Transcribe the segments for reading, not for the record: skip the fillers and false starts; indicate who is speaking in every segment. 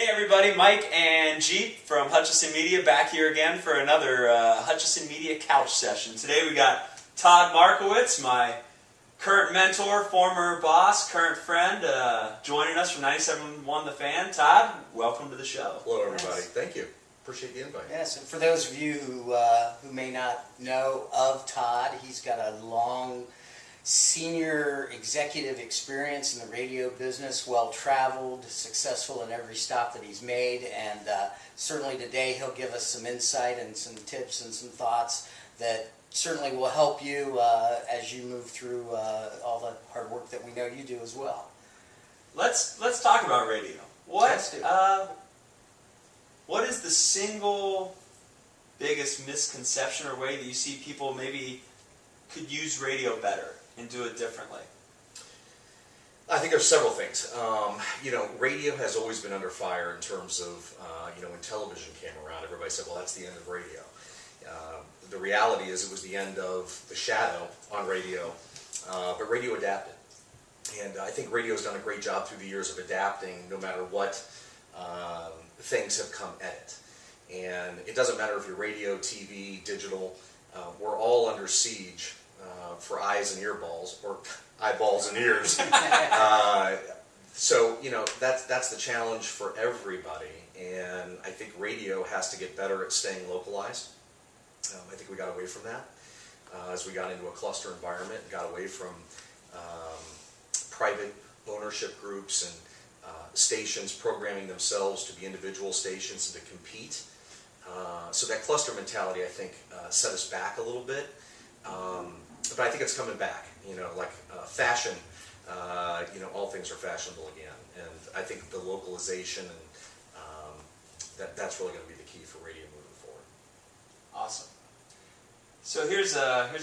Speaker 1: Hey everybody, Mike and Jeep from Hutchison Media back here again for another Hutchison Media couch session. Today we got Todd Markiewicz, my current mentor, former boss, current friend, joining us from 97.1 The Fan. Todd, welcome to the show.
Speaker 2: Hello everybody, thank you. Appreciate the invite.
Speaker 3: Yes, and for those of you who may not know of Todd, he's got a long senior executive experience in the radio business, well-traveled, successful in every stop that he's made, and certainly today he'll give us some insight and some tips and some thoughts that certainly will help you as you move through all the hard work that we know you do as well.
Speaker 1: Let's talk about radio.
Speaker 3: Let's do it.
Speaker 1: What is the single biggest misconception or way that you see people maybe could use radio better and do it differently?
Speaker 2: I think there's several things. Radio has always been under fire in terms of, when television came around, everybody said, well, that's the end of radio. The reality is it was the end of the shadow on radio, but radio adapted. And I think radio has done a great job through the years of adapting no matter what things have come at it. And it doesn't matter if you're radio, TV, digital, we're all under siege for eyes and earballs, or eyeballs and ears. So, that's the challenge for everybody. And I think radio has to get better at staying localized. I think we got away from that as we got into a cluster environment and got away from private ownership groups and stations programming themselves to be individual stations and to compete. So that cluster mentality, I think, set us back a little bit. But I think it's coming back. Like fashion, all things are fashionable again. And I think the localization and that's really going to be the key for radio moving forward.
Speaker 1: Awesome. So here's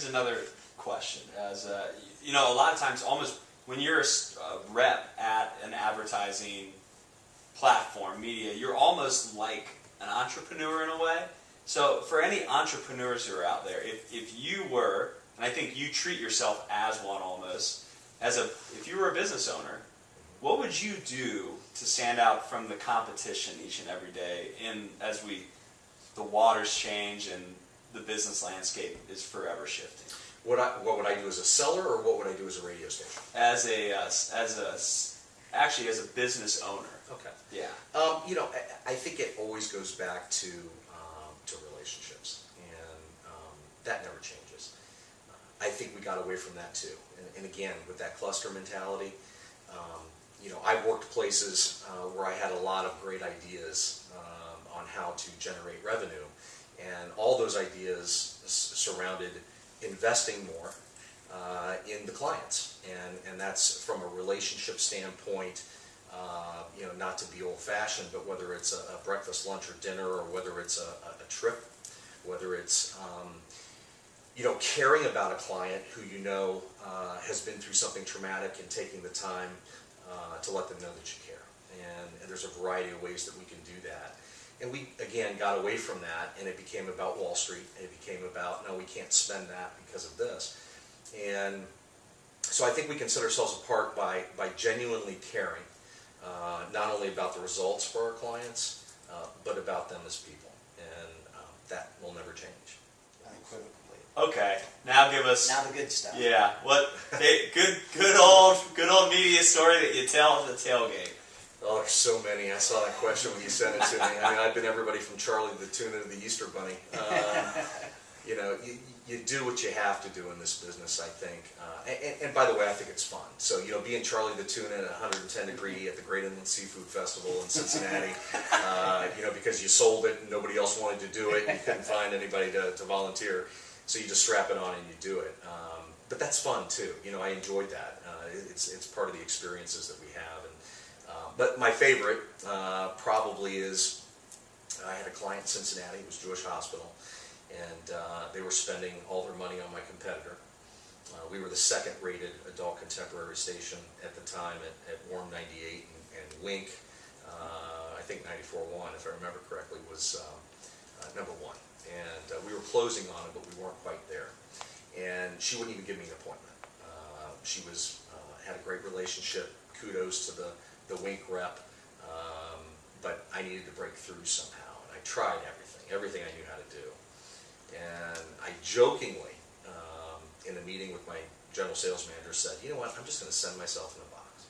Speaker 1: another question. As a lot of times, almost when you're a rep at an advertising platform, media, you're almost like an entrepreneur in a way. So for any entrepreneurs who are out there, if you were, and I think you treat yourself as one almost, if you were a business owner, what would you do to stand out from the competition each and every day as the waters change and the business landscape is forever shifting?
Speaker 2: What would I do as a seller, or what would I do as a radio station?
Speaker 1: Actually as a business owner.
Speaker 2: Okay.
Speaker 1: Yeah.
Speaker 2: I think it always goes back to relationships, and that never changes. I think we got away from that too, and again with that cluster mentality. I've worked places where I had a lot of great ideas on how to generate revenue, and all those ideas surrounded investing more in the clients, and that's from a relationship standpoint. Not to be old-fashioned, but whether it's a breakfast, lunch, or dinner, or whether it's a trip, whether it's caring about a client who has been through something traumatic and taking the time to let them know that you care. And there's a variety of ways that we can do that. And we, again, got away from that, and it became about Wall Street. It became about, no, we can't spend that because of this. And so I think we can set ourselves apart by genuinely caring, not only about the results for our clients, but about them as people. And that will never change.
Speaker 3: Unequivocally.
Speaker 1: Okay, now give us
Speaker 3: Now the good stuff.
Speaker 1: Yeah, good old media story that you tell at the tailgate.
Speaker 2: Oh, there's so many. I saw that question when you sent it to me. I mean, I've been everybody from Charlie the Tuna to the Easter Bunny. You do what you have to do in this business, I think. And by the way, I think it's fun. So, being Charlie the Tuna at 110 degree at the Great Inland Seafood Festival in Cincinnati, because you sold it and nobody else wanted to do it, and you couldn't find anybody to volunteer. So you just strap it on and you do it. But that's fun too. I enjoyed that. It's part of the experiences that we have. But my favorite probably is, I had a client in Cincinnati. It was Jewish Hospital, and they were spending all their money on my competitor. We were the second-rated adult contemporary station at the time at Warm 98, and Wink, I think 94.1, if I remember correctly, was number one. And we were closing on it, but we weren't quite there. And she wouldn't even give me an appointment. She had a great relationship. Kudos to the Wink rep. But I needed to break through somehow. And I tried everything I knew how to do. And I jokingly, in a meeting with my general sales manager, said, you know what, I'm just going to send myself in a box.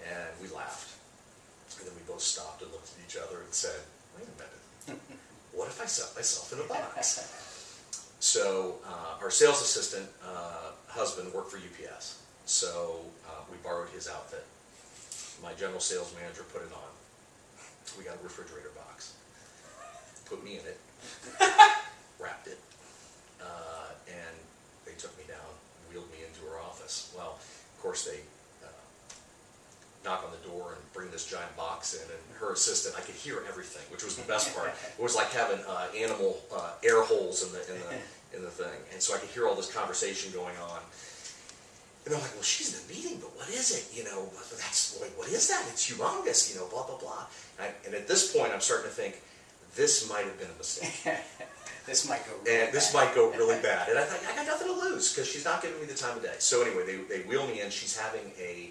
Speaker 2: And we laughed. And then we both stopped and looked at each other and said, wait a minute, what if I sent myself in a box? So our sales assistant husband worked for UPS. So we borrowed his outfit. My general sales manager put it on. We got a refrigerator box. Put me in it. Wrapped it. And they took me down, wheeled me into her office. Well, of course they knock on the door and bring this giant box in, and her assistant, I could hear everything, which was the best part. It was like having animal air holes in the thing, and so I could hear all this conversation going on. And I'm like, well, she's in a meeting, but what is it? You know, that's like, what is that? It's humongous, you know, blah blah blah. And at this point, I'm starting to think this might have been a mistake.
Speaker 3: This might go really bad.
Speaker 2: This might go really bad. And I thought, I got nothing to lose because she's not giving me the time of day. So anyway, they wheel me in. She's having a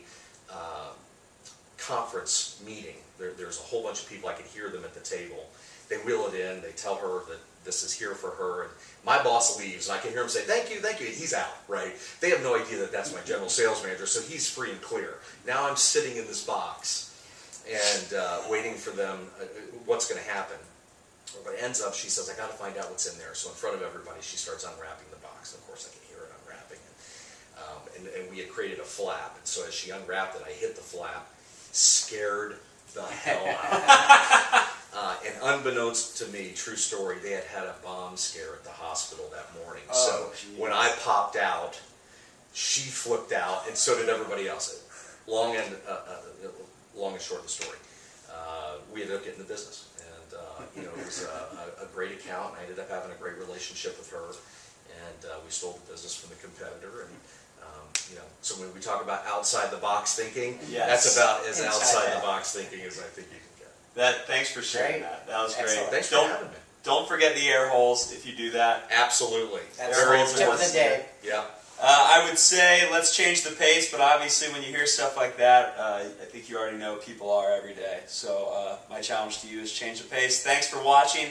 Speaker 2: conference meeting. There's a whole bunch of people. I could hear them at the table. They wheel it in. They tell her that this is here for her. And my boss leaves, and I can hear him say, thank you, thank you. And he's out, right? They have no idea that that's my general sales manager, so he's free and clear. Now I'm sitting in this box and waiting for them, what's going to happen. But it ends up, she says, I got to find out what's in there. So in front of everybody, she starts unwrapping the box. And of course, I can hear it unwrapping. And we had created a flap. And so as she unwrapped it, I hit the flap, scared the hell out of me. And unbeknownst to me, true story, they had a bomb scare at the hospital that morning.
Speaker 3: Oh,
Speaker 2: so when I popped out, she flipped out, and so did everybody else. Long and short of the story. We ended up getting the business. You know, it was a great account, and I ended up having a great relationship with her, and we stole the business from the competitor. And you know, so when we talk about outside the box thinking,
Speaker 1: Yes.
Speaker 2: that's about as
Speaker 3: Inside
Speaker 2: outside
Speaker 3: that.
Speaker 2: the box thinking as I think you can get.
Speaker 1: Thanks for sharing
Speaker 3: Great.
Speaker 1: that. That was
Speaker 3: Excellent.
Speaker 1: great.
Speaker 2: Thanks for having me.
Speaker 1: Don't forget the air holes if you do that.
Speaker 2: Absolutely.
Speaker 3: That's
Speaker 1: Very
Speaker 3: the tip of the
Speaker 1: important.
Speaker 3: day.
Speaker 2: Yeah.
Speaker 1: I would say let's change the pace, but obviously when you hear stuff like that, I think you already know people are every day. So my challenge to you is change the pace. Thanks for watching.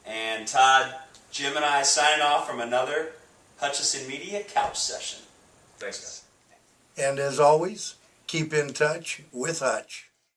Speaker 1: And Todd, Jim, and I signing off from another Hutchison Media Couch Session.
Speaker 2: Thanks, guys.
Speaker 4: And as always, keep in touch with Hutch.